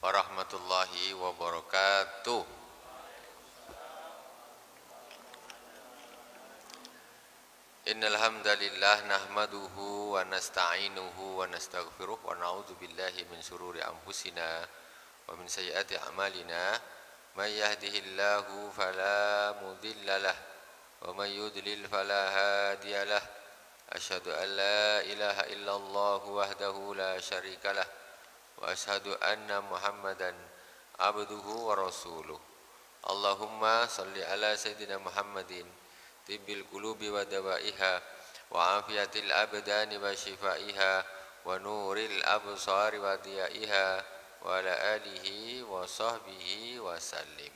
warahmatullahi wabarakatuh. Innal hamdalillah nahmaduhu wa nasta'inuhu wa nastaghfiruh wa na'udzu billahi min shururi anfusina wa min sayyiati a'malina. May yahdihillahu fala mudhillalah wa may yudlil fala hadiyalah. Asyhadu an la ilaha illallah wahdahu la syarikalah wa asyhadu anna Muhammadan abduhu wa rasuluh. Allahumma salli ala sayyidina Muhammadin tibbil qulubi wa dawaiha wa afiyatil abdani wa shifaiha wa nuril absari wa diyaiha wa ala alihi wa sahbihi wa sallim.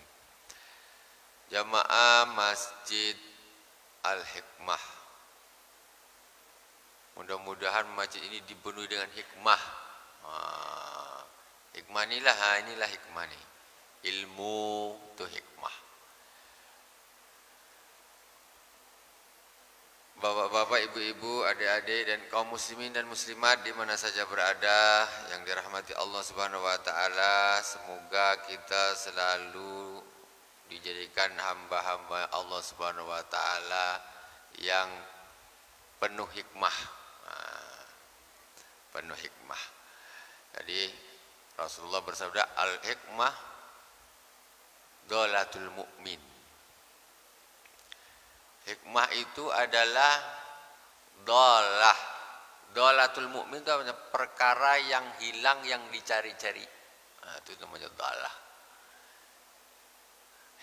Jamaah Masjid Al-Hikmah, mudah-mudahan masjid ini dipenuhi dengan hikmah. Hikmah inilah hikmah nih. Ilmu itu hikmah. Bapak-bapak, ibu-ibu, adik-adik dan kaum muslimin dan muslimat di mana saja berada yang dirahmati Allah Subhanahu wa taala, semoga kita selalu dijadikan hamba-hamba Allah Subhanahu wa taala yang penuh hikmah. Penuh hikmah. Jadi Rasulullah bersabda, al-hikmah dolatul mu'min. Hikmah itu adalah dolatul mu'min, itu perkara yang hilang, yang dicari-cari. Itu namanya dolah.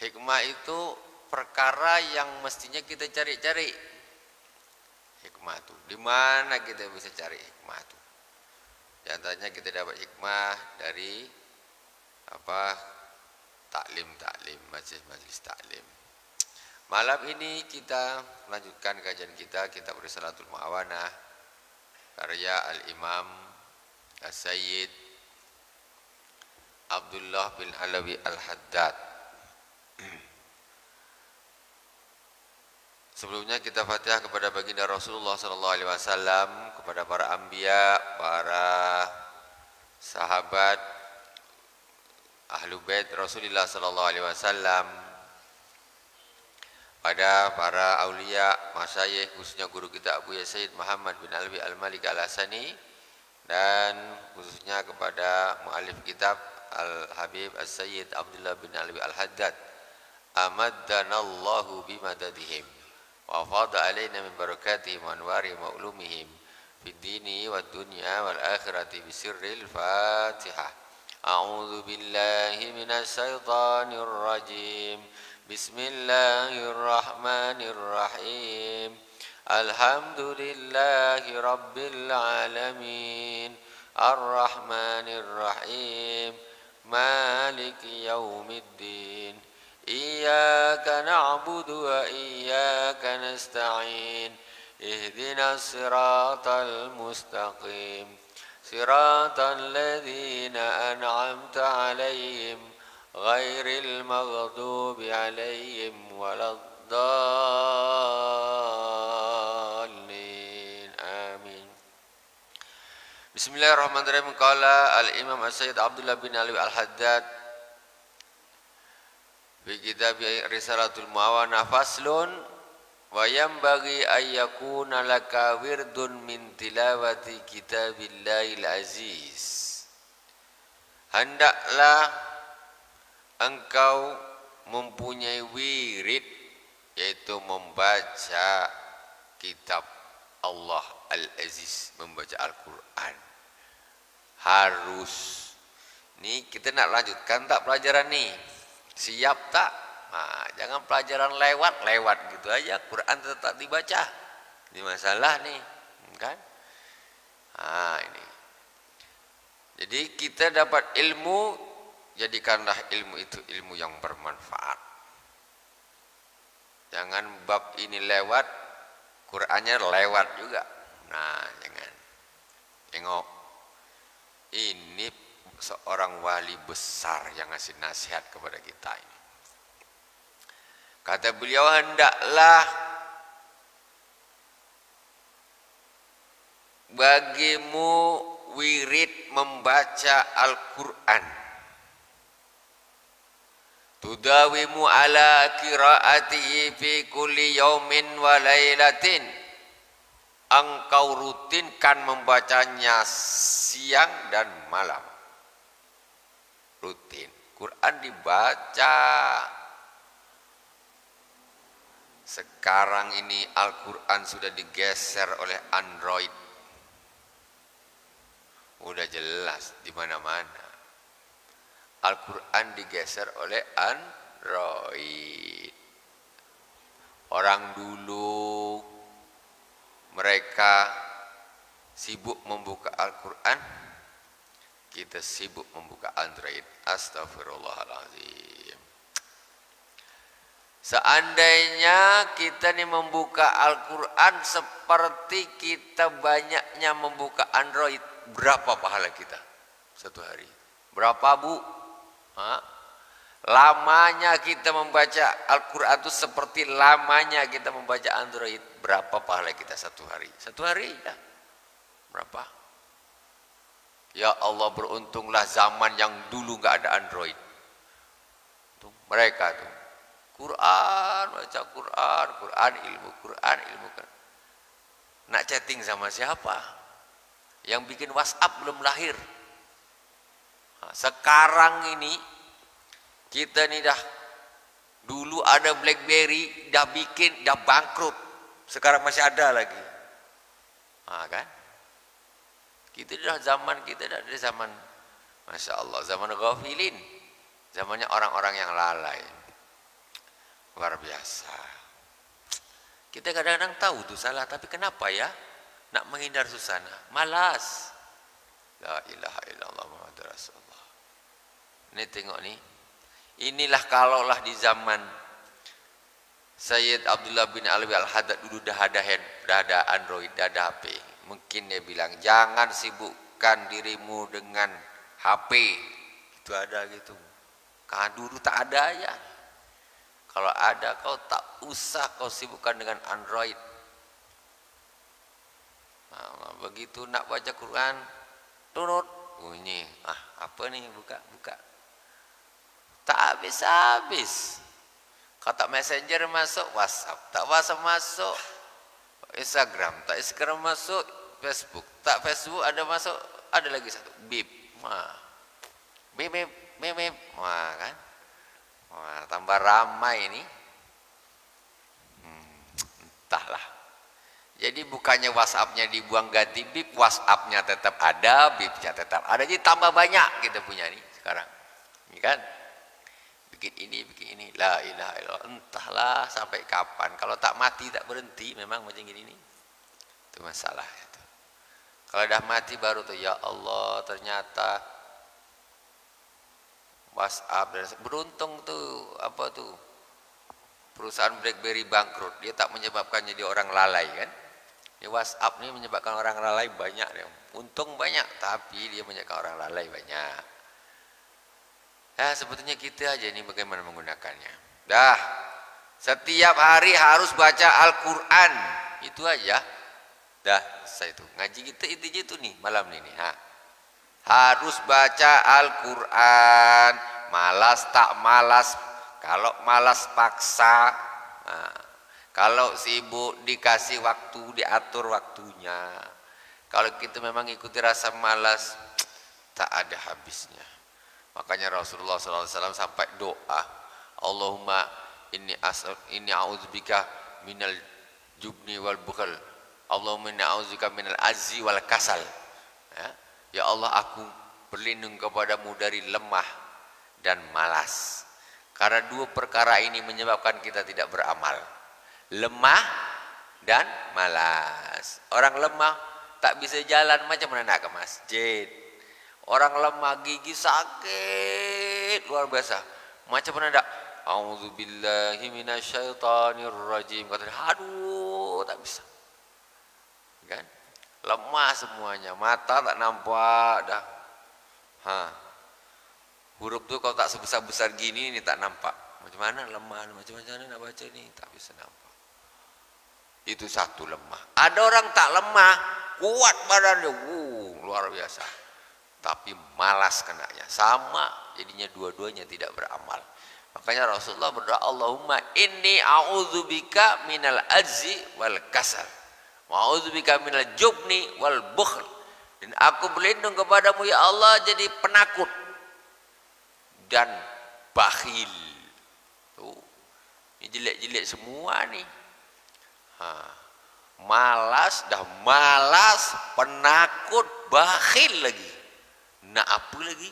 Hikmah itu perkara yang mestinya kita cari-cari. Hikmah itu di mana kita bisa cari hikmah itu? Di antaranya kita dapat hikmah dari taklim, majelis taklim. Malam ini kita melanjutkan kajian kita kitab Risalatul Mu'awanah karya Al-Imam As-Sayyid Abdullah bin Alawi Al-Haddad. Sebelumnya kita Fatihah kepada baginda Rasulullah sallallahu alaihi wasallam, kepada para anbiya, para sahabat Ahlul Bait Rasulullah sallallahu alaihi wasallam, pada para aulia, masyayikh, khususnya guru kita Abu Sayyid Muhammad bin Alawi Al-Malik Al-Hasani, dan khususnya kepada muallif kitab Al-Habib As-Sayyid Abdullah bin Alawi Al-Haddad. Amaddanallahu bimadadihim wa fadha alaina min barakatihim wa anwarihim wa ulumihim fid dini wad dunya wal akhirati bisirril Fatihah. A'udzu billahi minasy syaithanir rajim. Bismillahirrahmanirrahim. Alhamdulillahi rabbil alamin. Ar-Rahmanirrahim. Maliki yaumiddin. Iyyaka na'budu wa iyyaka nasta'in. Ihdinas siratal mustaqim. Siratal ladzina an'amta 'alaihim ghairil maghdubi 'alaihim waladdallin. Amin. Bismillahirrahmanirrahim. Qala al-Imam As-Sayyid Abdullah bin Alawi Al-Haddad fi kitab Risalatul Mu'awanah, faslun wa yanbaghi ay yakuna laka wirdun min tilawati kitabillahil aziz. Hendaklah engkau mempunyai wirid, yaitu membaca kitab Allah Al-Aziz, membaca Al-Quran. Harus. Nih kita nak lanjutkan tak pelajaran nih? Siap tak? Nah, jangan pelajaran lewat gitu aja, Quran tetap dibaca. Ini masalah nih, kan? Nah, ini. Jadi kita dapat ilmu, jadikanlah ilmu itu ilmu yang bermanfaat. Jangan bab ini lewat, Qurannya lewat juga. Nah, jangan. Tengok, ini seorang wali besar yang ngasih nasihat kepada kita ini. Kata beliau, hendaklah bagimu wirid membaca Al-Quran. tudawimu ala qiraatihi fi kulli yaumin wa lailatin, engkau rutinkan membacanya siang dan malam. Rutin Quran dibaca. Sekarang ini Al-Quran sudah digeser oleh Android. Udah jelas di mana-mana. Al-Quran digeser oleh Android. Orang dulu mereka sibuk membuka Al-Quran, kita sibuk membuka Android. Astagfirullahaladzim. Seandainya kita nih membuka Al-Quran seperti kita banyaknya membuka Android, berapa pahala kita satu hari? Berapa, Bu? Lamanya kita membaca Al-Quran itu seperti lamanya kita membaca Android. Berapa pahala kita satu hari? Satu hari ya. Berapa? Ya Allah, beruntunglah zaman yang dulu nggak ada Android. Tuh, mereka tuh Quran, baca Quran, Quran ilmu. Nak chatting sama siapa? Yang bikin WhatsApp belum lahir. Nah, sekarang ini kita nih dah, dulu ada BlackBerry, dah bangkrut. Sekarang masih ada lagi. Nah, kan? Kita dah dari zaman, Masya Allah, zaman ghafilin. Zamannya orang-orang yang lalai. Luar biasa. Kita kadang-kadang tahu itu salah, tapi kenapa ya? Nak menghindar susana, malas. La ilaha illallah Muhammadur Rasulullah. Ini tengok nih. Inilah kalaulah di zaman Sayyid Abdullah bin Alwi Al-Haddad dulu dah ada Android, dah ada HP. Mungkin dia bilang, jangan sibukkan dirimu dengan HP. Itu ada gitu. Kan dulu tak ada ya. Kalau ada, kau tak usah kau sibukkan dengan Android. Nah, begitu nak baca Quran, turut bunyi. Apa nih? Buka. Tak habis-habis. Kata Messenger masuk WhatsApp, tak WhatsApp masuk Instagram, tak Instagram masuk Facebook, tak Facebook ada masuk, ada lagi satu bip. Bip. Wah, kan? Wah, tambah ramai ini. Entahlah. Jadi bukannya WhatsApp-nya dibuang ganti bip, WhatsApp-nya tetap ada, bip-nya tetap ada. Jadi tambah banyak kita punya nih sekarang. Ini kan? Bikin ini. La ilaha illallah. Entahlah sampai kapan. Kalau tak mati tak berhenti, memang macam gini nih. Itu masalah itu. Kalau dah mati baru tuh, ya Allah, ternyata WhatsApp dan beruntung tuh perusahaan BlackBerry bangkrut, dia tak menyebabkan jadi orang lalai kan. Di WhatsApp ini menyebabkan orang lalai banyak, untung banyak, tapi dia menyebabkan orang lalai banyak. Ya sebetulnya kita aja ini bagaimana menggunakannya. Dah, setiap hari harus baca Al-Quran, itu aja. Dah, saya itu ngaji kita itu nih malam ini. Harus baca Al-Quran, malas tak malas, kalau malas paksa, kalau sibuk dikasih waktu, diatur waktunya. Kalau kita memang ikuti rasa malas, tak ada habisnya. Makanya Rasulullah SAW sampai doa, Allahumma inni a'udzubika minal jubni wal bukhal, Allahumma inni a'udzubika minal azzi wal kasal. Ya Allah, aku berlindung kepadamu dari lemah dan malas. Karena dua perkara ini menyebabkan kita tidak beramal. Lemah dan malas. Orang lemah tak bisa jalan, macam mana nak ke masjid. Orang lemah gigi sakit luar biasa, macam mana nak? A'udzubillahi minasyaitonirrajim. Kata dia, aduh tak bisa. Kan? Lemah semuanya, mata tak nampak dah. Huruf tu kalau tak sebesar-besar gini ini tak nampak. Macam mana lemah, macam mana nak baca ni, tak bisa nampak. Itu satu lemah. Ada orang tak lemah, kuat badannya, luar biasa. Tapi malas kenanya, sama jadinya dua-duanya tidak beramal. Makanya Rasulullah berdoa, Allahumma inni a'udzubika minal ajzi wal kasal, wa a'udzubika minal jubni wal bukhl. Dan aku berlindung kepadamu ya Allah jadi penakut dan bakhil. Tuh, ini jelek-jelek semua nih. Malas, penakut, bakhil lagi. Nak apa lagi?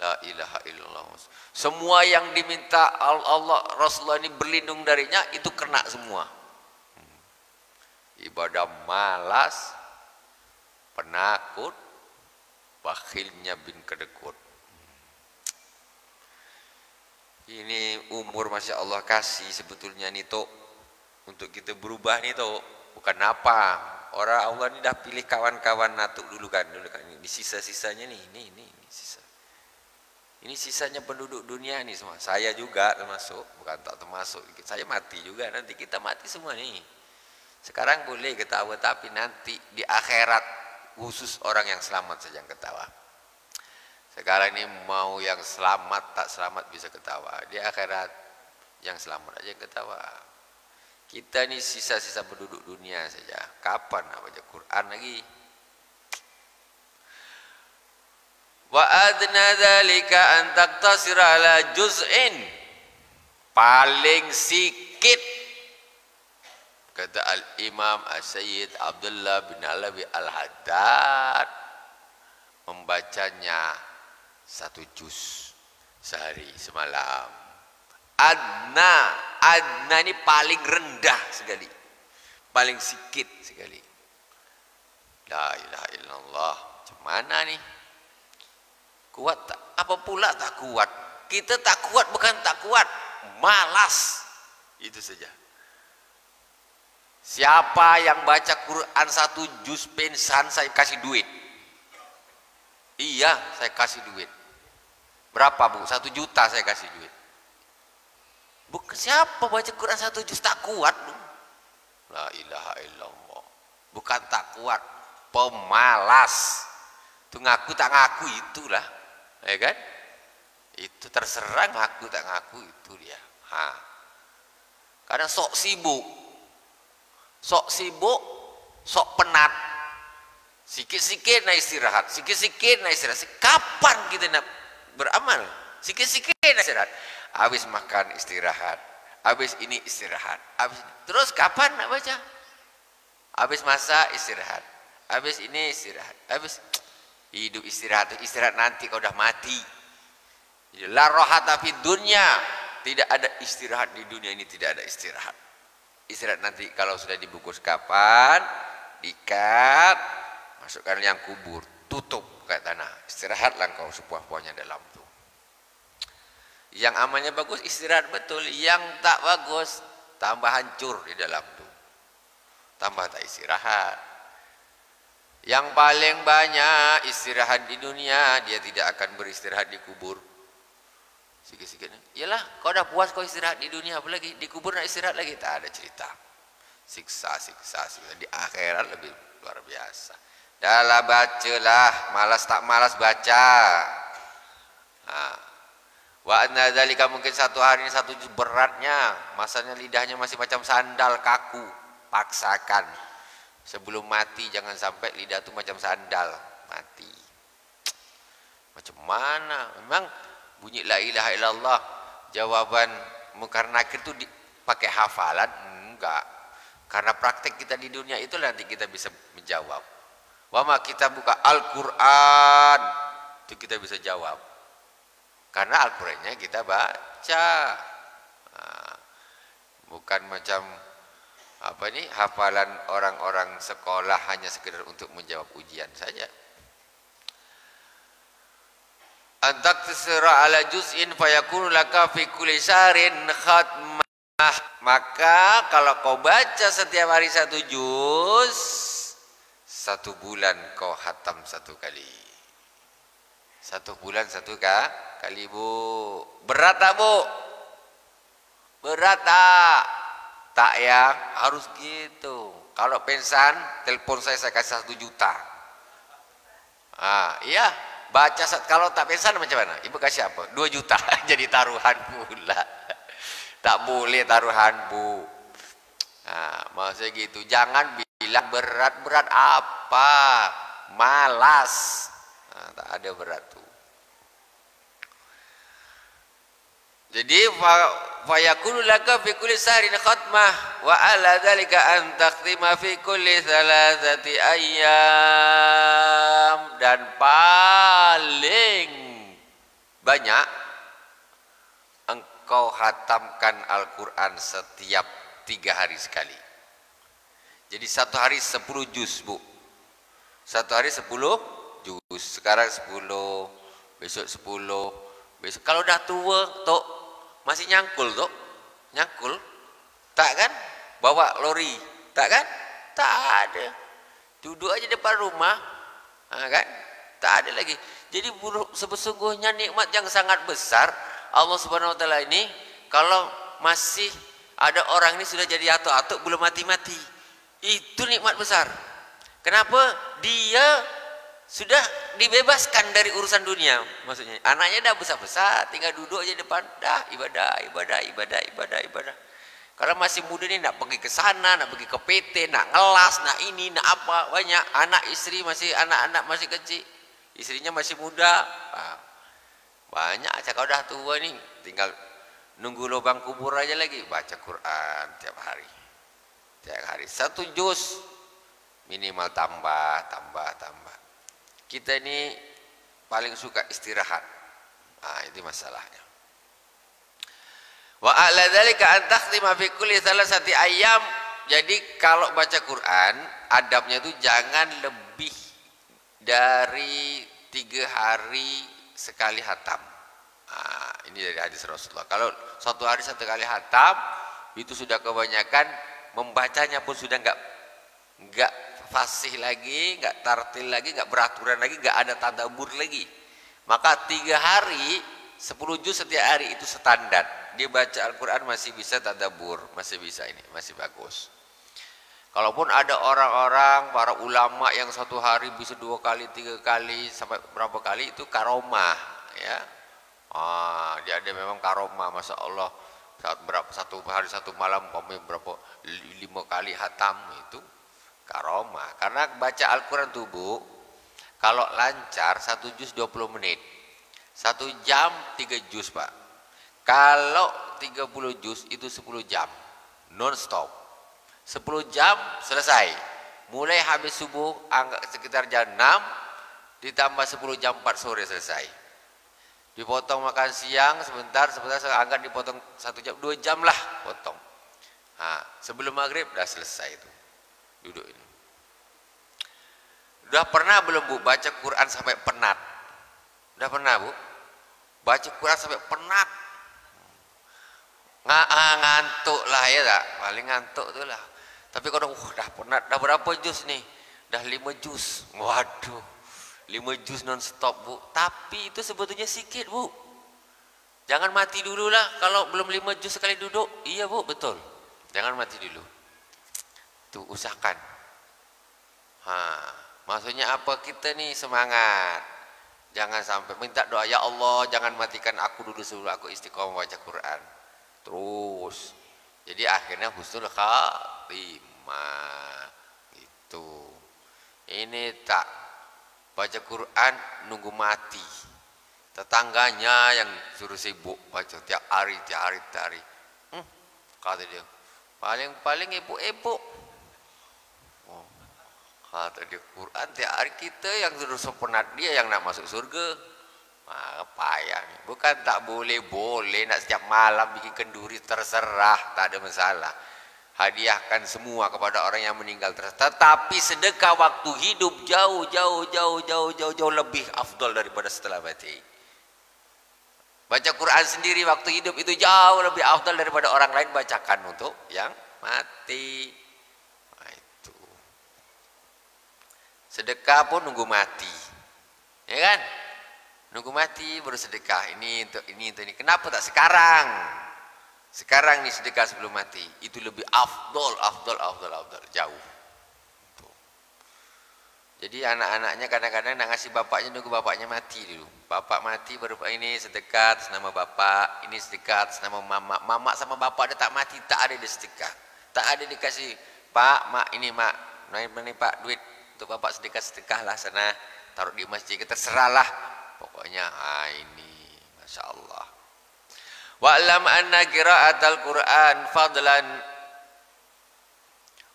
La ilaha illallah. Semua yang diminta Allah Rasulullah ini berlindung darinya itu kena semua. Ibadah malas, penakut, bakhilnya bin kedekut. Ini umur Masya Allah kasih sebetulnya nih Tok, untuk kita berubah nih Tok. Bukan apa, orang Allah ini dah pilih kawan-kawan natuk dulu kan. Ini sisa-sisanya nih, ini sisa. Ini sisanya penduduk dunia nih semua. Saya juga termasuk, bukan tak termasuk. Saya mati juga, nanti kita mati semua nih. Sekarang boleh ketawa, tapi nanti di akhirat khusus orang yang selamat saja yang ketawa. Sekarang ini mau yang selamat tak selamat bisa ketawa. Di akhirat yang selamat aja yang ketawa. Kita ini sisa-sisa penduduk dunia saja. Kapan baca Quran lagi? Wa adna dzalika an taqtasira ala juz'in, paling sikit kata al-Imam As-Sayyid Abdullah bin Alawi Al-Haddad membacanya 1 juz sehari semalam. Adna ini paling rendah sekali, paling sikit sekali. La ilaha illallah. Macam mana nih? Kuat tak? Apa pula tak kuat? Kita tak kuat bukan tak kuat, malas. Itu saja. Siapa yang baca Quran 1 juz pensan saya kasih duit. Iya, saya kasih duit. Berapa Bu? 1 juta saya kasih duit. Bukan siapa baca Quran 1 juz tak kuat. La ilaha illallah. Bukan tak kuat, pemalas. Itu ngaku tak ngaku itulah. Ya kan? Itu terserah ngaku tak ngaku itu dia. Karena sok sibuk, sok penat. Sikit-sikit nak istirahat, sikit-sikit nak istirahat. Kapan kita nak beramal? Sikit-sikit nak istirahat. Habis makan istirahat, habis ini istirahat, habis ini. Terus kapan nak baca? Habis masak istirahat, habis ini istirahat, habis hidup istirahat nanti kau dah mati. La rohata fid dunya, tidak ada istirahat di dunia ini, tidak ada istirahat. Istirahat nanti kalau sudah dibungkus kapan, diikat, masukkan yang kubur, tutup kayak tanah. Istirahatlah kau sepuas-puasnya dalam tu. Yang amalnya bagus istirahat betul, yang tak bagus tambah hancur di dalam tu. Tambah tak istirahat. Yang paling banyak istirahat di dunia, dia tidak akan beristirahat di kubur. Sikit-sikit. Yalah, kau dah puas kau istirahat di dunia, apalagi di kubur nak istirahat lagi, tak ada cerita. Siksa. Di akhirat lebih luar biasa. Dahlah bacalah, malas tak malas baca. Wa anna dzalika, mungkin 1 hari ini 1 juz beratnya, masanya lidahnya masih macam sandal kaku, paksakan. Sebelum mati jangan sampai lidah itu macam sandal mati. Macam mana? Memang bunyi la ilaha illallah jawaban mungkar nakir itu pakai hafalan? Enggak. Karena praktek kita di dunia itu nanti kita bisa menjawab. Wama kita buka Al-Quran itu kita bisa jawab. Karena Al-Qurannya kita baca. Bukan macam apa ini hafalan orang-orang sekolah hanya sekedar untuk menjawab ujian saja. Antak terserah ala juz'in fayakunu laka fi kulli syahrin khatmah. Maka kalau kau baca setiap hari 1 juz, 1 bulan kau khatam 1 kali. 1 bulan 1 kali Bu. Berat tak Bu? Berat tak? Tak ya, harus gitu. Kalau pensan, telepon saya kasih 1 juta. Iya, Baca kalau tak pingsan macam mana? Ibu kasih apa? 2 juta jadi taruhan pula. Tak boleh taruhan, Bu. Nah, maksudnya gitu. Jangan bilang berat-berat apa. Malas. Nah, tak ada berat tuh. Jadi fa yakunu laka fi kulli sahrin khatmah wa ala dzalika an takhtima fi kulli thalathati ayyam, dan paling banyak engkau hatamkan Al-Qur'an setiap 3 hari sekali. Jadi 1 hari 10 juz, Bu. 1 hari 10 juz. Sekarang 10, besok 10, besok. Kalau dah tua, Tok, masih nyangkul, Tok? Nyangkul? Tak kan? Bawa lori, tak kan? Tak ada. Duduk aja depan rumah, kan? Tak ada lagi. Jadi sebesungguhnya nikmat yang sangat besar Allah Subhanahu Wa Taala ini. Kalau masih ada orang ini sudah jadi atuk-atuk belum mati-mati, itu nikmat besar. Kenapa? Dia sudah dibebaskan dari urusan dunia, maksudnya anaknya dah besar-besar, tinggal duduk aja depan, dah ibadah. Kalau masih muda ni nak pergi ke sana, nak pergi ke PT, nak ngelas, nak ini, nak apa, banyak. Anak istri masih, anak-anak masih kecil, istrinya masih muda, banyak aja. Kalau dah tua ni tinggal nunggu lubang kubur aja lagi, baca Quran tiap hari 1 juz minimal, tambah. Kita ini paling suka istirahat. Itu masalahnya. Wa ala dzalika an takhtima fi kulli thalathati ayyam. Jadi kalau baca Quran, adabnya itu jangan lebih dari 3 hari sekali hatam. Ini dari hadis Rasulullah. Kalau 1 hari 1 kali hatam, itu sudah kebanyakan, membacanya pun sudah enggak fasih lagi, enggak tartil lagi, enggak beraturan lagi, enggak ada tadabbur lagi. Maka 3 hari 10 juz setiap hari itu standar. Dia baca Al-Quran masih bisa tadabbur, masih bisa, ini masih bagus. Kalaupun ada orang-orang, para ulama yang 1 hari bisa 2 kali, 3 kali, sampai berapa kali, itu karomah, ya. Dia ada memang karomah, masya Allah. Satu hari 1 malam berapa 5 kali hatam, itu karomah. Karena baca Al-Quran tuh, Bu, kalau lancar 1 juz 20 menit, 1 jam 3 juz, Pak. Kalau 30 juz itu 10 jam non stop, 10 jam selesai. Mulai habis subuh sekitar jam 6 ditambah 10 jam 4 sore selesai. Dipotong makan siang sebentar, angkat dipotong 1 jam, 2 jam lah potong. Sebelum maghrib dah selesai itu. Duduk ini. Udah pernah belum, Bu, baca Quran sampai penat? Udah pernah, Bu? Baca Quran sampai penat. Ngantuk lah, ya tak? Paling ngantuk tu lah. Tapi kalau dah penat, dah berapa juz nih? Dah 5 juz. Waduh, 5 juz non stop, Bu. Tapi itu sebetulnya sikit, Bu. Jangan mati dulu lah kalau belum 5 juz sekali duduk. Iya, Bu, betul. Jangan mati dulu. Tuh, usahakan. Maksudnya apa? Kita nih semangat. Jangan sampai minta doa, ya Allah, jangan matikan aku dulu sebelum aku istiqomah baca Quran. Terus. Jadi akhirnya husnul khatimah. Itu. Ini tak baca Quran nunggu mati. Tetangganya yang suruh sibuk baca tiap hari. Kata dia, paling ibu-ibu. Kata dia, Quran tiap hari, kita yang terus penat, dia yang nak masuk surga. Payah nih. Bukan tak boleh nak setiap malam bikin kenduri, terserah, tak ada masalah. Hadiahkan semua kepada orang yang meninggal. Tetapi sedekah waktu hidup jauh lebih afdal daripada setelah mati. Baca Quran sendiri waktu hidup itu jauh lebih afdal daripada orang lain bacakan untuk yang mati. Itu. Sedekah pun nunggu mati. Ya kan? Nunggu mati baru sedekah. Ini untuk ini. Kenapa tak sekarang? Sekarang nih sedekah sebelum mati. Itu lebih afdol jauh. Tuh. Jadi anak-anaknya kadang-kadang nak ngasih bapaknya, nunggu bapaknya mati dulu. Bapak mati baru ini sedekah atas nama bapak, ini sedekah atas nama mama. Mama sama bapak dia tak mati, tak ada di sedekah. Tak ada dikasih, Pak, Mak, ini Mak, ini Pak, duit untuk bapak sedekah lah sana, taruh di masjid, terserahlah. Pokoknya ini, Masya Allah. Wa'lam anna qira'atal Qur'an fadlan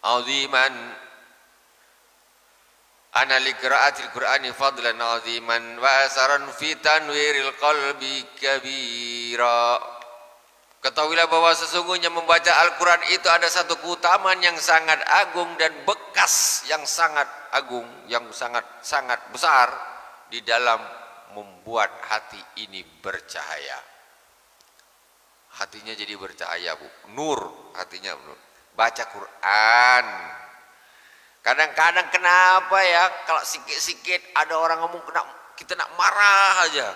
aziman ana li qira'atil Qur'ani fadlan aziman wa asaran fi tanwiril qalbi kabira. Ketahuilah bahwa sesungguhnya membaca Al-Quran itu ada satu keutamaan yang sangat agung dan bekas yang sangat agung, yang sangat besar di dalam membuat hati ini bercahaya. Hatinya jadi bercahaya, Bu. Nur hatinya, nur. Baca Quran. Kadang-kadang kenapa ya kalau sikit-sikit ada orang ngomong, kita nak marah aja,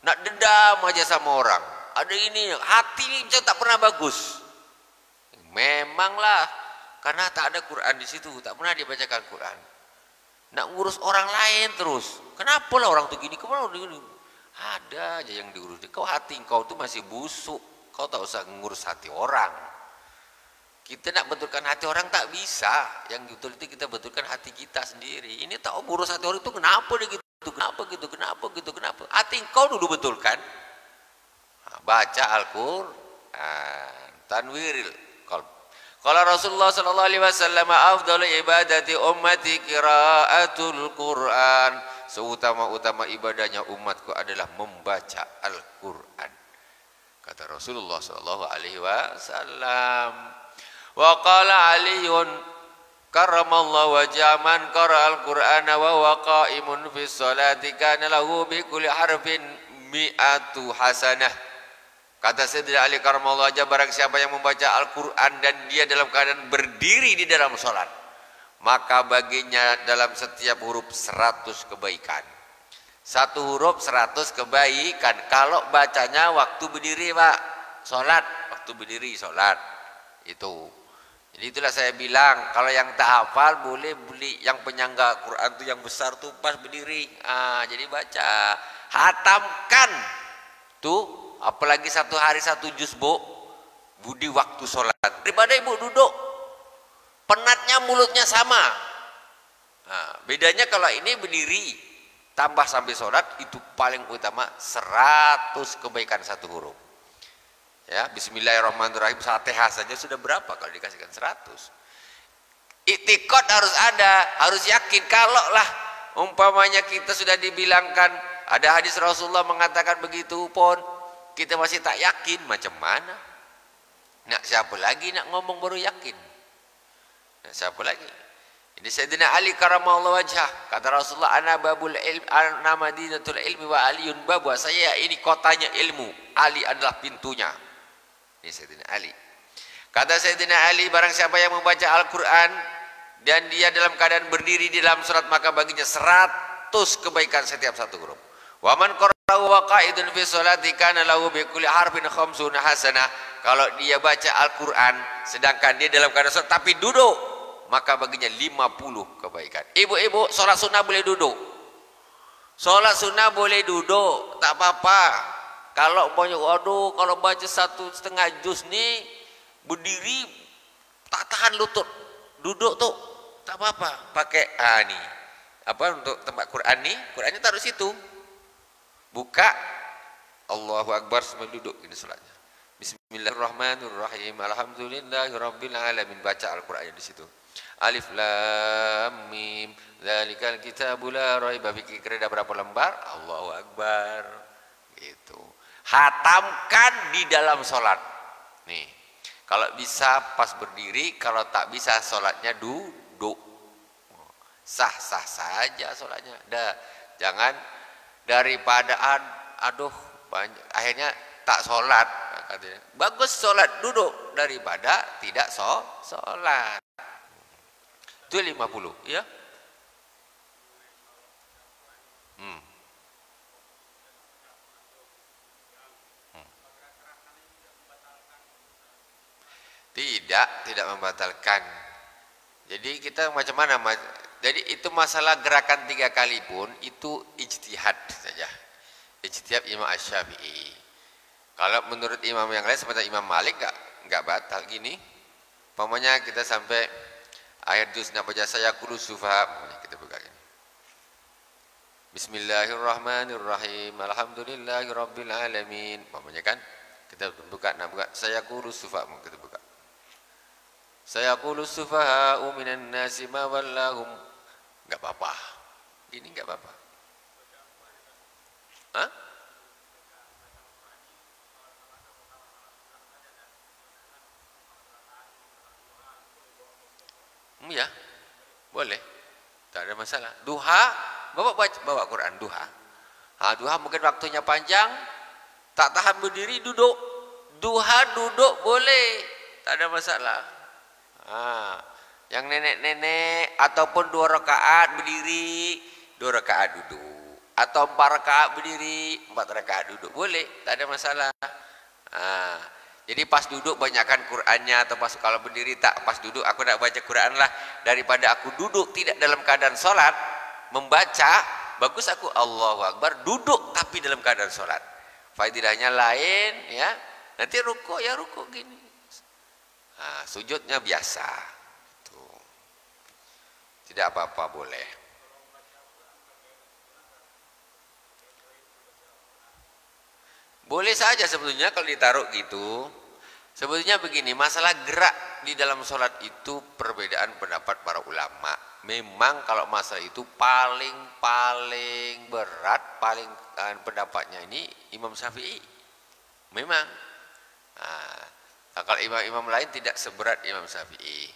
nak dendam aja sama orang. Ada ini, hati ini tak pernah bagus. Memanglah karena tak ada Quran di situ, tak pernah dibacakan Quran. Nak ngurus orang lain terus. Kenapa lah orang tuh gini? Kemana gini? Ada aja yang diurus. Kau hati kau tuh masih busuk. Kau tak usah ngurus hati orang. Kita nak betulkan hati orang tak bisa. Yang betul itu kita betulkan hati kita sendiri. Ini tahu ngurus hati orang itu kenapa dia gitu? Kenapa? Hati kau dulu betulkan. Baca Al-Quran, tanwiril qalb. Qala Rasulullah sallallahu alaihi wasallam, afdalu ibadati ummati qiraatul Quran. Seutama-utama ibadahnya umatku adalah membaca Al-Quran. Kata Rasulullah sallallahu alaihi wasallam. Wa qala Aliun karramallahu wajhahu man qara'al Qur'ana wa huwa qa'imun fi sholati kana lahu bi kulli harfin mi'atu hasanah. Kata Sayyidina Ali karramallahu wajhahu, barang siapa yang membaca Al-Quran dan dia dalam keadaan berdiri di dalam sholat, maka baginya dalam setiap huruf 100 kebaikan. Satu huruf 100 kebaikan. Kalau bacanya waktu berdiri, Pak, sholat, waktu berdiri sholat itu. Jadi itulah saya bilang, kalau yang tak hafal boleh beli yang penyangga Quran tuh yang besar tuh pas berdiri. Jadi baca, hatamkan tuh. Apalagi satu hari satu juz, Bu, budi waktu sholat. Daripada ibu duduk, penatnya mulutnya sama. Bedanya kalau ini berdiri, tambah sampai sholat, itu paling utama 100 kebaikan satu huruf. Ya, Bismillahirrahmanirrahim, Fatihah saja sudah berapa kalau dikasihkan 100. Iktikad harus ada, harus yakin. Kalau lah umpamanya kita sudah dibilangkan, ada hadis Rasulullah mengatakan begitu pun, kita masih tak yakin, macam mana? Nak siapa lagi nak ngomong baru yakin? Nak siapa lagi? Ini Sayyidina Ali karramallahu wajhah. Kata Rasulullah, ana babul ilm, ana madinatul ilmi wa aliyun babu. Saya ini kotanya ilmu, Ali adalah pintunya. Ini Sayyidina Ali. Kata Sayyidina Ali, barang siapa yang membaca Al-Quran dan dia dalam keadaan berdiri di dalam surat, maka baginya 100 kebaikan setiap satu huruf. Wa man qara'ahu wa qa'idun fi sholati kana lahu bi kulli harfin khamsuna hasanah. Kalau dia baca Al-Quran sedangkan dia dalam keadaan sholat tapi duduk, maka baginya 50 kebaikan. Ibu-ibu, sholat sunnah boleh duduk. Sholat sunnah boleh duduk, tak apa-apa. Kalau banyak, waduh, kalau baca 1,5 juz nih berdiri tak tahan lutut, duduk tuh tak apa-apa. Pakai nih apa untuk tempat Quran nih, Qurannya taruh situ. Buka, Allahu Akbar, sambil duduk ini salatnya. Bismillahirrahmanirrahim. Alhamdulillahirabbil alamin. Baca Al-Qur'annya di situ. Alif lam mim. Dzalikal kitabu la raiba fihi. Kira berapa lembar? Allahu Akbar. Gitu. Hatamkan di dalam salat. Nih. Kalau bisa pas berdiri, kalau tak bisa salatnya duduk. Sah-sah saja salatnya. Jangan daripada aduh banyak, akhirnya tak sholat, katanya. Bagus sholat duduk daripada tidak sholat. Itu 50 ya. Tidak membatalkan. Jadi kita macam mana Jadi itu masalah gerakan 3 kali pun itu ijtihad saja. Ijtihad Imam Asy-Syafi'i. Kalau menurut imam yang lain seperti Imam Malik enggak batal gini. Umpamanya kita sampai akhir juz nak baca saya qulu sufaha, kita buka gini. Bismillahirrahmanirrahim. Alhamdulillahirabbil alamin. Umpamanya kan kita buka nak buka saya qulu sufaha, kita buka. Saya qulu sufaha minan nasi ma wallahum. Enggak apa-apa. Gini enggak apa-apa. Hah? Ya, boleh. Tak ada masalah. Duha, bawa Quran duha. Duha mungkin waktunya panjang, tak tahan berdiri, duduk. Duha duduk boleh, tak ada masalah. Yang nenek-nenek ataupun 2 rakaat berdiri, 2 rakaat duduk. Atau 4 rakaat berdiri, 4 rakaat duduk, boleh, tak ada masalah. Jadi pas duduk banyakkan Qur'annya, atau pas kalau berdiri tak pas duduk aku nak baca Qur'an lah, daripada aku duduk tidak dalam keadaan sholat membaca, bagus aku Allahu Akbar duduk tapi dalam keadaan sholat, faedahnya lain ya. Nanti rukuk ya rukuk gini, sujudnya biasa tuh. Tidak apa-apa, boleh. Boleh saja sebetulnya kalau ditaruh gitu. Sebetulnya begini, masalah gerak di dalam sholat itu perbedaan pendapat para ulama. Memang kalau masalah itu paling berat, pendapatnya ini Imam Syafi'i. Memang. Kalau imam-imam lain tidak seberat Imam Syafi'i.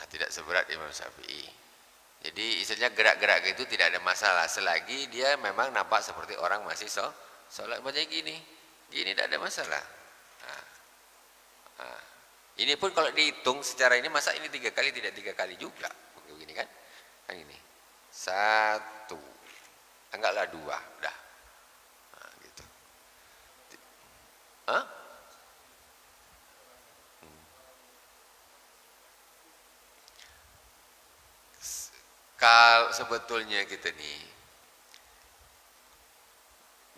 Tidak seberat Imam Syafi'i. Jadi istilahnya gerak-gerak itu tidak ada masalah selagi dia memang nampak seperti orang masih sholat macam gini. Ini tidak ada masalah. Ini pun kalau dihitung secara ini, masa ini 3 kali tidak 3 kali juga, begini kan? Kan ini 1, anggaplah 2, dah. Gitu. Kalau sebetulnya kita nih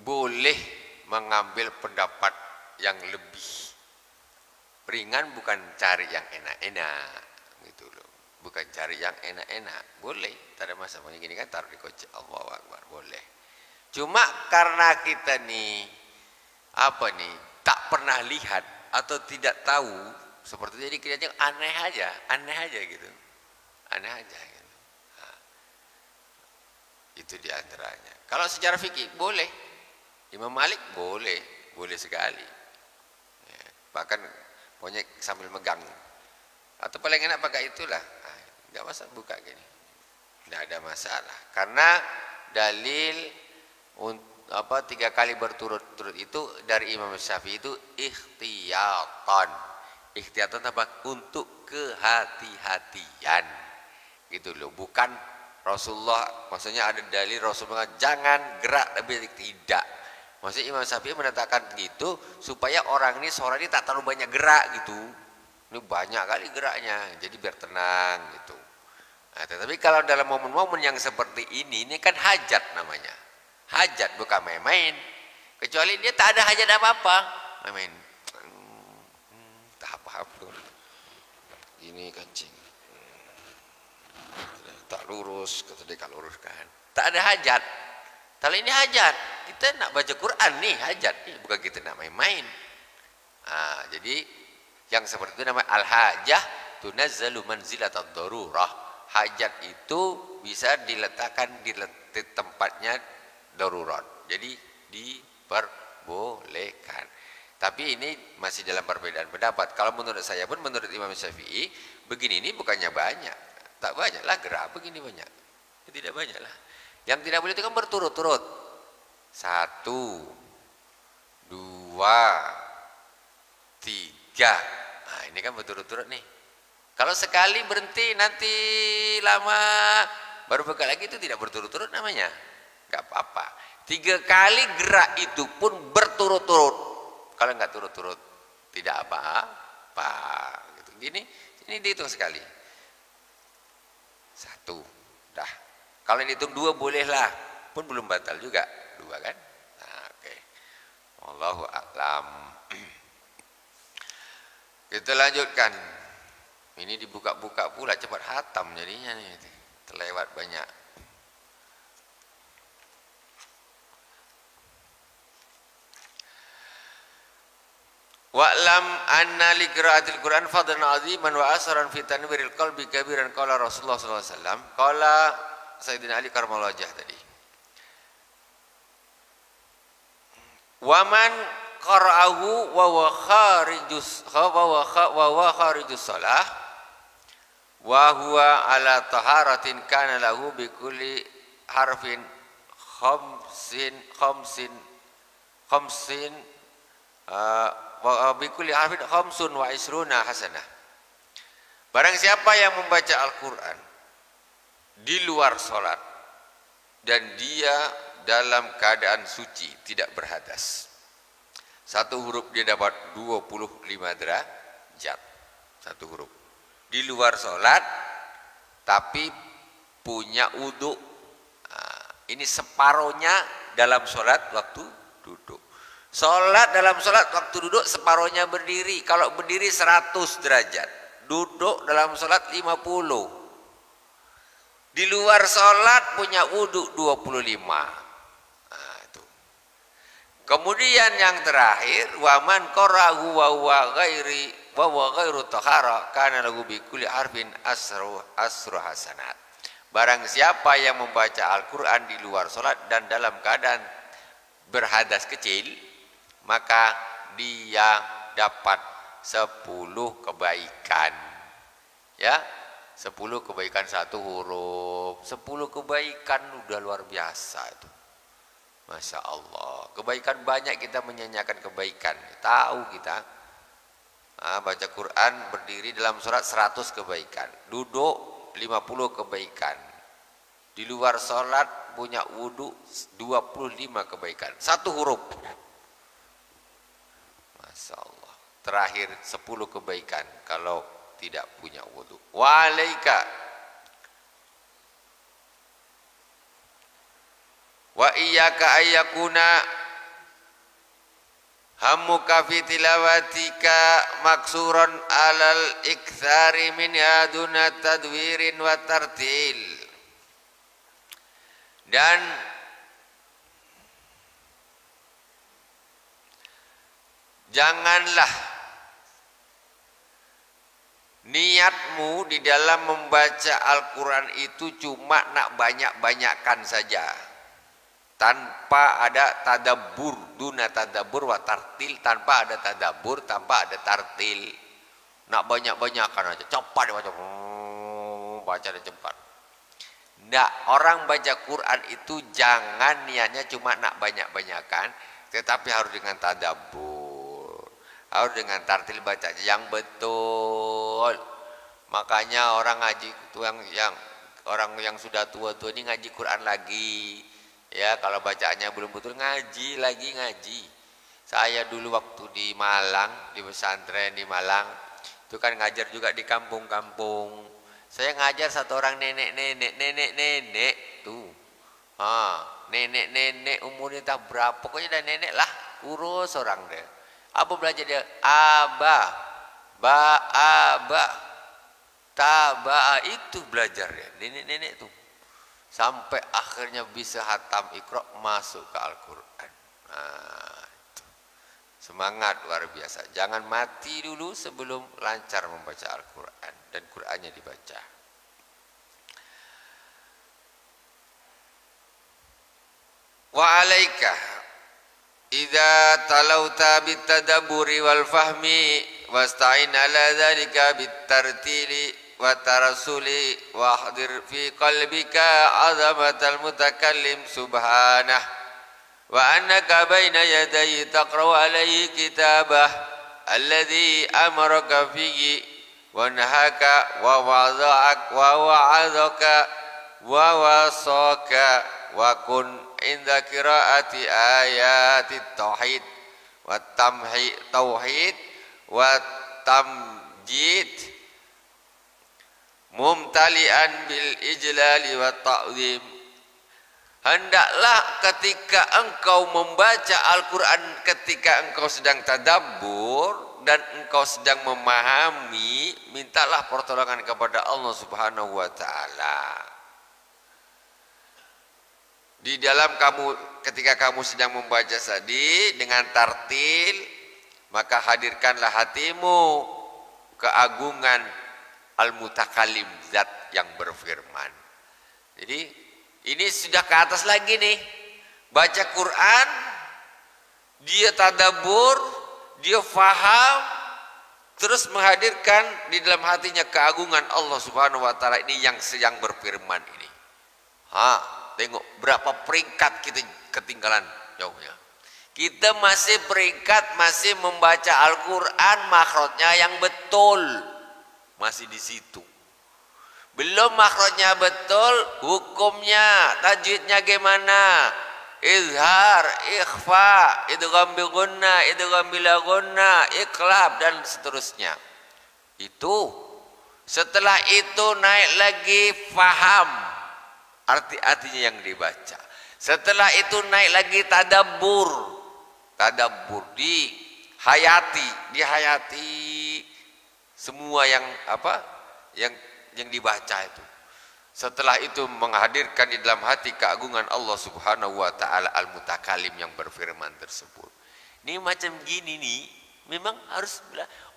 boleh mengambil pendapat yang lebih ringan, bukan cari yang enak-enak gitu loh, bukan cari yang enak-enak, boleh, tak ada masalah. Gini kan taruh di kocek Allahu Akbar, boleh. Cuma karena kita nih tak pernah lihat atau tidak tahu seperti, jadi kita aneh aja gitu, aneh aja gitu. Itu diantaranya. Kalau secara fikih boleh, Imam Malik boleh sekali. Ya, bahkan pokoknya sambil megang. Atau paling enak pakai itulah. Enggak masalah buka gini. Enggak ada masalah. Karena dalil 3 kali berturut-turut itu dari Imam Syafi'i itu ikhtiyatan. Ikhtiyatan apa? Untuk kehati-hatian. Gitu loh, bukan Rasulullah, maksudnya ada dalil Rasulullah jangan gerak, tapi tidak. Maksudnya Imam Syafi'i menetapkan gitu supaya orang ini sholat ini tak terlalu banyak gerak gitu. Ini banyak kali geraknya, jadi biar tenang gitu. Tetapi kalau dalam momen-momen yang seperti ini kan hajat namanya. Hajat bukan main-main. Kecuali dia tak ada hajat apa-apa, main-main. Tak apa-apa. Ini kancing. Tak lurus, kata dia luruskan. Tak ada hajat. Kalau ini hajat, kita nak baca Quran nih hajat nih, bukan kita nak main-main. Jadi yang seperti itu namanya al-hajah tunazzalu manzilatad darurah. Hajat itu bisa diletakkan di tempatnya darurat. Jadi diperbolehkan. Tapi ini masih dalam perbedaan pendapat. Kalau menurut saya pun, menurut Imam Syafi'i, begini ini bukannya banyak. Tak banyaklah gerak begini banyak. Tidak banyaklah. Yang tidak boleh itu kan berturut-turut. 1, 2, 3. Ini kan berturut-turut nih. Kalau sekali berhenti nanti lama baru buka lagi, itu tidak berturut-turut namanya. Enggak apa-apa. 3 kali gerak itu pun berturut-turut. Kalau enggak turut-turut tidak apa-apa gitu. Ini dihitung sekali. 1, Dah. Kalau dihitung 2 bolehlah, pun belum batal juga 2 kan. Nah, oke. Wallahu a'lam. Kita lanjutkan. Ini dibuka-buka pula cepat hatam jadinya nih. Terlewat banyak. Wa'lam anna li qiraatil Qur'an fadlan 'aziman wa asran fi tanwiril qalbi kabiran qala Rasulullah sallallahu alaihi wasallam. Qala Sayyidina Ali karramallahu wajhah tadi. Wa man qara'ahu wa huwa kharijus shalah wa huwa ala taharatin kana lahu bi kulli harfin khamsin wa bi kulli harfin khamsun wa isruna hasanah. Barang siapa yang membaca Al-Qur'an di luar salat dan dia dalam keadaan suci, tidak berhadas, satu huruf dia dapat 25 derajat. Satu huruf di luar sholat tapi punya wudu. Nah, ini separohnya dalam sholat waktu duduk. Sholat dalam sholat waktu duduk separohnya berdiri. Kalau berdiri 100 derajat, duduk dalam sholat 50. Di luar sholat punya wudu 25. Kemudian yang terakhir, waman qara'ahu wa huwa ghairu tahara kana lahu bi kulli harfin asru hasanat. Barang siapa yang membaca Al-Qur'an di luar salat dan dalam keadaan berhadas kecil, maka dia dapat 10 kebaikan. Ya, 10 kebaikan satu huruf. 10 kebaikan udah luar biasa itu. Masya Allah, kebaikan banyak, kita menyanyikan kebaikan. Tahu kita, baca Quran, berdiri dalam sholat 100 kebaikan, duduk 50 kebaikan, di luar sholat punya wudhu 25 kebaikan, satu huruf. Masya Allah. Terakhir 10 kebaikan kalau tidak punya wudhu. Wa'alaika wa iyyaka ayyakuna hammuka fi tilawatika maksuran alal iktsari min aduna tadwirin wa tartil. Dan janganlah niatmu di dalam membaca Al-Quran itu cuma nak banyak-banyakkan saja, tanpa ada tadabbur, duna tadabbur wa tartil, tanpa ada tadabbur, tanpa ada tartil. Nak banyak-banyakan aja, cepat baca dan cepat. Nah, orang baca Quran itu jangan niatnya cuma nak banyak-banyakan, tetapi harus dengan tadabbur, harus dengan tartil baca yang betul. Makanya orang ngaji itu orang yang sudah tua-tua ini ngaji Quran lagi. Ya, kalau bacaannya belum betul ngaji lagi ngaji. Saya dulu waktu di Malang, di pesantren di Malang, itu kan ngajar juga di kampung-kampung. Saya ngajar satu orang nenek tuh. Nenek umurnya tak berapa, pokoknya dah nenek lah, kurus orang dia. Apa belajar dia? Abah, taba, itu belajar dia, nenek tuh. Sampai akhirnya bisa hatam Iqra, masuk ke Al-Quran. Nah, itu. Semangat luar biasa. Jangan mati dulu sebelum lancar membaca Al-Quran dan Qurannya dibaca. Wa alaika idza talauta bitadabburi wal fahmi wasta'in ala dzalika bitartili wa tarasuli wahdir fi qalbika azamatal mutakallim subhanah wa annaka baina yadayi taqra'u alaihi kitabah alladhi amaraka fihi wa nahaka wa wa'adaka wa wasaka wa kun inda qiraati ayati tauhid wa tamhi tauhid wa tamjid mumtalian bil ijlali wa ta'zim. Hendaklah ketika engkau membaca Al-Quran, ketika engkau sedang tadabbur dan engkau sedang memahami, mintalah pertolongan kepada Allah Subhanahu wa taala. Di dalam ketika kamu sedang membaca tadi dengan tartil, maka hadirkanlah hatimu keagungan Al-Mutakallim, zat yang berfirman. Jadi ini sudah ke atas lagi nih. Baca Quran, dia tadabbur, dia faham, terus menghadirkan di dalam hatinya keagungan Allah Subhanahu wa taala ini yang sedang berfirman ini. Tengok berapa peringkat kita ketinggalan jauhnya. Kita masih peringkat, masih membaca Al-Quran makhrajnya yang betul, masih di situ. Belum makhrajnya betul, hukumnya, tajwidnya gimana? Izhar, ikhfa, idgham bi gunnah, idgham bila gunnah, iqlab dan seterusnya. Itu setelah itu naik lagi faham arti-artinya yang dibaca. Setelah itu naik lagi tadabbur dihayati semua yang dibaca itu. Setelah itu menghadirkan di dalam hati keagungan Allah Subhanahu wa taala Al-Mutakallim yang berfirman tersebut. Ini macam gini nih, memang harus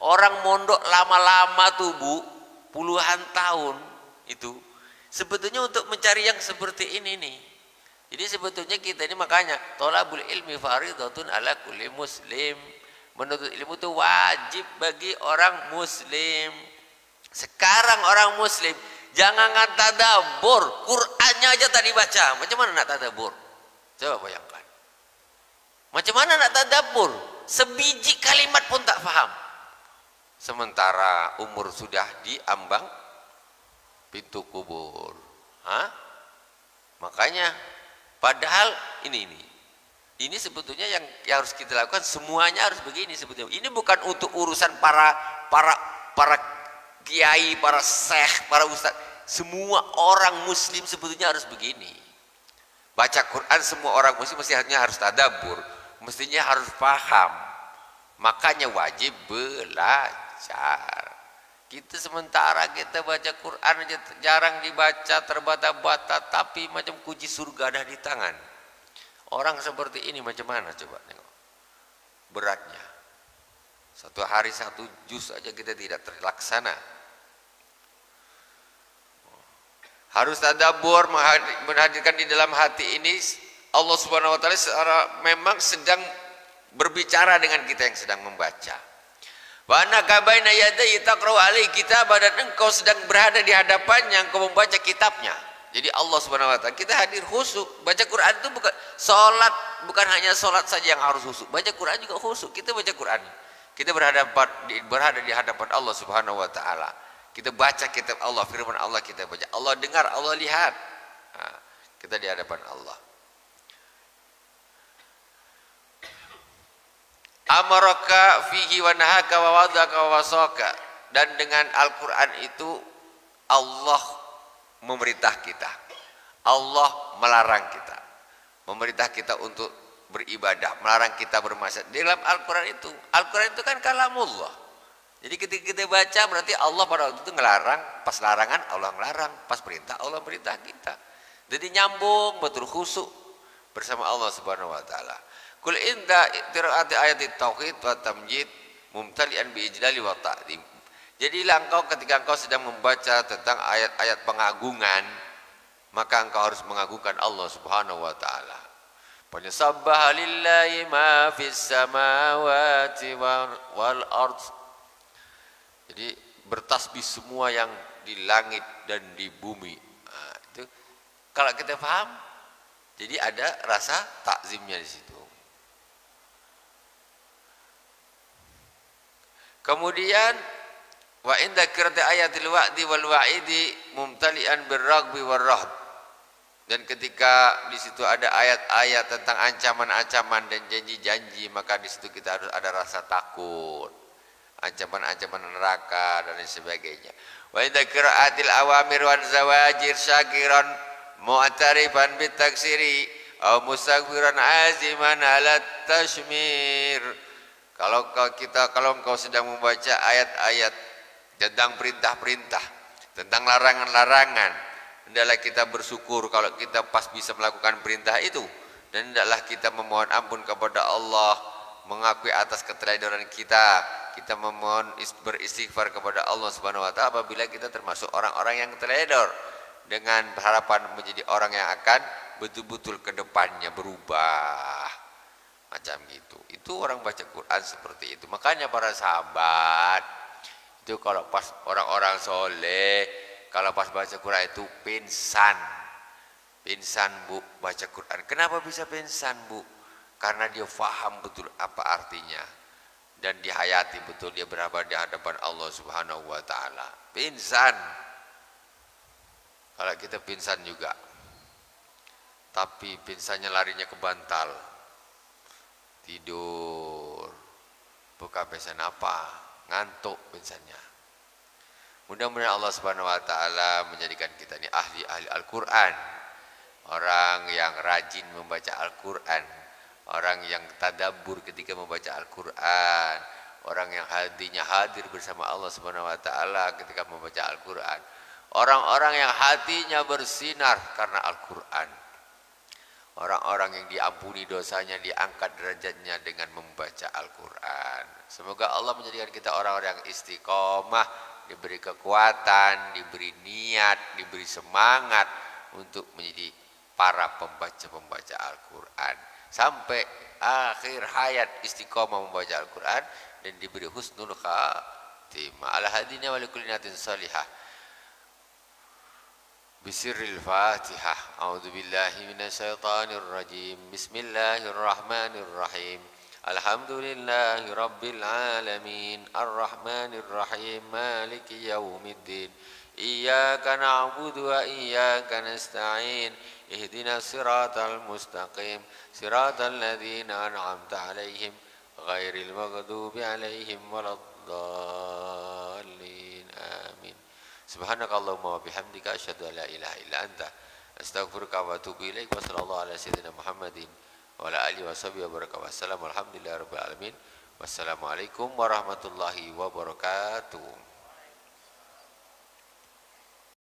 orang mondok lama-lama tuh Bu, puluhan tahun itu sebetulnya untuk mencari yang seperti ini nih. Jadi sebetulnya kita ini makanya thalabul ilmi fardhatun ala kulli muslim. Menuntut ilmu itu wajib bagi orang muslim. Sekarang orang muslim jangan tadabbur, Qur'annya aja tadi baca. Macam mana nak tadabbur? Coba bayangkan. Macam mana nak tadabbur? Sebiji kalimat pun tak faham. Sementara umur sudah diambang pintu kubur. Makanya padahal ini sebetulnya yang harus kita lakukan, semuanya harus begini sebetulnya. Ini bukan untuk urusan para kiai, para syekh, para ustaz. Semua orang muslim sebetulnya harus begini. Baca Quran semua orang muslim mestinya harus tadabbur, mestinya harus paham. Makanya wajib belajar. Kita sementara kita baca Quran aja jarang dibaca, terbata-bata, tapi macam kunci surga dah di tangan. Orang seperti ini macam mana coba tengok beratnya. Satu hari satu juz aja kita tidak terlaksana. Harus tadabbur, menghadirkan di dalam hati ini Allah Subhanahu wa taala memang sedang berbicara dengan kita yang sedang membaca. Wa annaka baina yadayhi taqra'u alaihi kitab, dan engkau sedang berada di hadapannya, engkau membaca kitabnya. Jadi Allah Subhanahu wa taala, kita hadir khusyuk. Baca Quran itu bukan salat, bukan hanya salat saja yang harus khusyuk. Baca Quran juga khusyuk. Kita baca Quran, kita berada di hadapan Allah Subhanahu wa taala. Kita baca kitab Allah, firman Allah kita baca. Allah dengar, Allah lihat. Kita di hadapan Allah. Amaraka fihi wa nahaka wa wadaka wa wasaka. Dan dengan Al-Quran itu Allah memerintah kita, Allah melarang kita, memerintah kita untuk beribadah, melarang kita bermaksiat. Di dalam Al-Quran itu kan kalamullah. Jadi ketika kita baca berarti Allah pada waktu itu ngelarang, pas larangan Allah ngelarang, pas perintah Allah perintah kita. Jadi nyambung betul, khusyuk bersama Allah Subhanahu wa taala. Kul inda qiraati ayati tauhid wa tamjid mumtalian bi ijlali wa ta'zim. Jadilah engkau ketika engkau sedang membaca tentang ayat-ayat pengagungan, maka engkau harus mengagungkan Allah Subhanahu wa taala. Fasabbaha lillahi ma fis samawati wal ardh. Jadi bertasbih semua yang di langit dan di bumi. Itu kalau kita paham, jadi ada rasa takzimnya di situ. Kemudian wa inda qira'ati ayatil wa'di wal wa'idi mumtali'an birraghbi warrahb. Dan ketika di situ ada ayat-ayat tentang ancaman-ancaman dan janji-janji, maka di situ kita harus ada rasa takut, ancaman-ancaman neraka dan lain sebagainya. Wa idza qira'atil awamir wan zawajir syakiran mu'tarifan bitaksiri aw mustaghfiran aziman ala tashmir. Kalau engkau sedang membaca ayat-ayat tentang perintah-perintah, tentang larangan-larangan, hendaklah kita bersyukur kalau kita pas bisa melakukan perintah itu, dan hendaklah kita memohon ampun kepada Allah, mengakui atas keteledoran kita memohon beristighfar kepada Allah Subhanahu wa taala apabila kita termasuk orang-orang yang teledor, dengan harapan menjadi orang yang akan betul-betul ke depannya berubah. Macam gitu. Itu orang baca Quran seperti itu. Makanya para sahabat itu kalau pas orang-orang soleh, kalau pas baca Quran itu pingsan. Pingsan bu, baca Quran. Kenapa bisa pingsan bu? Karena dia faham betul apa artinya. Dan dihayati betul, dia berada di hadapan Allah Subhanahu wa taala. Pingsan. Kalau kita pingsan juga. Tapi pingsannya larinya ke bantal. Tidur. Bukan pingsan apa? Ngantuk pingsannya. Mudah-mudahan Allah Subhanahu wa taala menjadikan kita ini ahli-ahli Al-Qur'an. Orang yang rajin membaca Al-Qur'an, orang yang tadabbur ketika membaca Al-Qur'an, orang yang hatinya hadir bersama Allah Subhanahu wa taala ketika membaca Al-Qur'an. Orang-orang yang hatinya bersinar karena Al-Qur'an. Orang-orang yang diampuni dosanya, diangkat derajatnya dengan membaca Al-Quran. Semoga Allah menjadikan kita orang-orang yang istiqomah, diberi kekuatan, diberi niat, diberi semangat untuk menjadi para pembaca-pembaca Al-Quran. Sampai akhir hayat istiqomah membaca Al-Quran dan diberi husnul khatimah. Ala hadina wa likulli niyatin salihah. بسر الفاتحة أعوذ بالله من الشيطان الرجيم بسم الله الرحمن الرحيم الحمد لله رب العالمين الرحمن الرحيم مالك يوم الدين إياك نعبد وإياك نستعين اهدنا الصراط المستقيم صراط الذين أنعمت عليهم غير المغضوب عليهم ولا الضالين آمين. Subhanakallahumma wa bihamdika asyhadu an la ilaha illa anta astaghfiruka wa atubu ilaik. Wa sallallahu ala sayyidina Muhammadin wa ala alihi wa sahbihi wa baraka wa sallam. Alhamdulillahirabbil alamin. Wassalamualaikum warahmatullahi wabarakatuh.